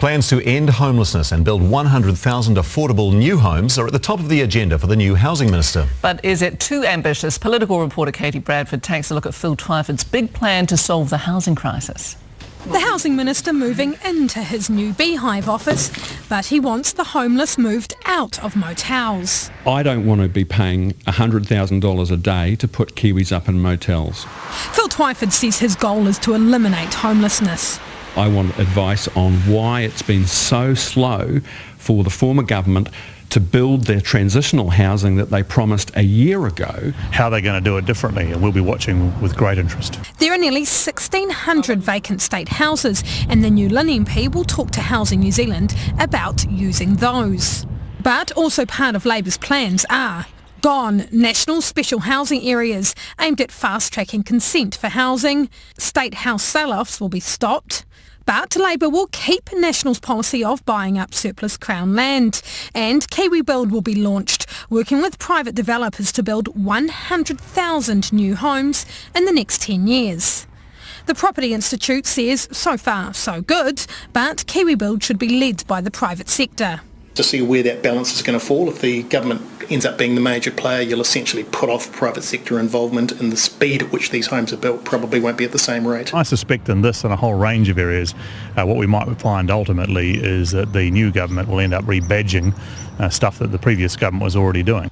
Plans to end homelessness and build 100,000 affordable new homes are at the top of the agenda for the new housing minister. But is it too ambitious? Political reporter Katie Bradford takes a look at Phil Twyford's big plan to solve the housing crisis. The housing minister moving into his new beehive office, but he wants the homeless moved out of motels. I don't want to be paying $100,000 a day to put Kiwis up in motels. Phil Twyford says his goal is to eliminate homelessness. I want advice on why it's been so slow for the former government to build their transitional housing that they promised a year ago. How they're going to do it differently, and we'll be watching with great interest. There are nearly 1,600 vacant state houses, and the new Lynn MP will talk to Housing New Zealand about using those. But also part of Labour's plans are gone national special housing areas aimed at fast-tracking consent for housing. State house sell-offs will be stopped. But Labour will keep National's policy of buying up surplus Crown land. And Kiwi Build will be launched, working with private developers to build 100,000 new homes in the next 10 years. The Property Institute says so far so good, but Kiwi Build should be led by the private sector. To see where that balance is going to fall. If the government ends up being the major player, you'll essentially put off private sector involvement, and the speed at which these homes are built probably won't be at the same rate. I suspect in this and a whole range of areas, what we might find ultimately is that the new government will end up rebadging stuff that the previous government was already doing.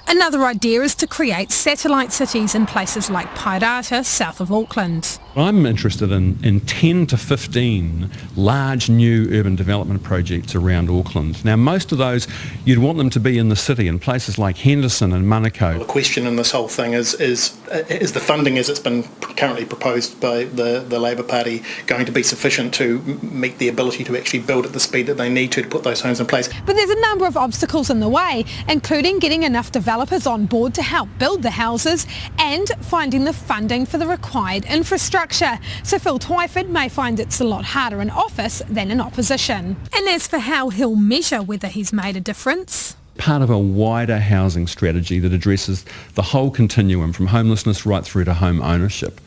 Another idea is to create satellite cities in places like Pairata, south of Auckland. I'm interested in 10 to 15 large new urban development projects around Auckland. Now, most of those, you'd want them to be in the city, in places like Henderson and Manukau. The question in this whole thing is the funding as it's been currently proposed by the Labour Party going to be sufficient to meet the ability to actually build at the speed that they need to put those homes in place? But there's a number of obstacles in the way, including getting enough developers on board to help build the houses and finding the funding for the required infrastructure. So Phil Twyford may find it's a lot harder in office than in opposition. And as for how he'll measure whether he's made a difference, part of a wider housing strategy that addresses the whole continuum from homelessness right through to home ownership.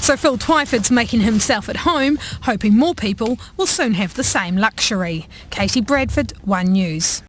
So Phil Twyford's making himself at home, hoping more people will soon have the same luxury. Katie Bradford, One News.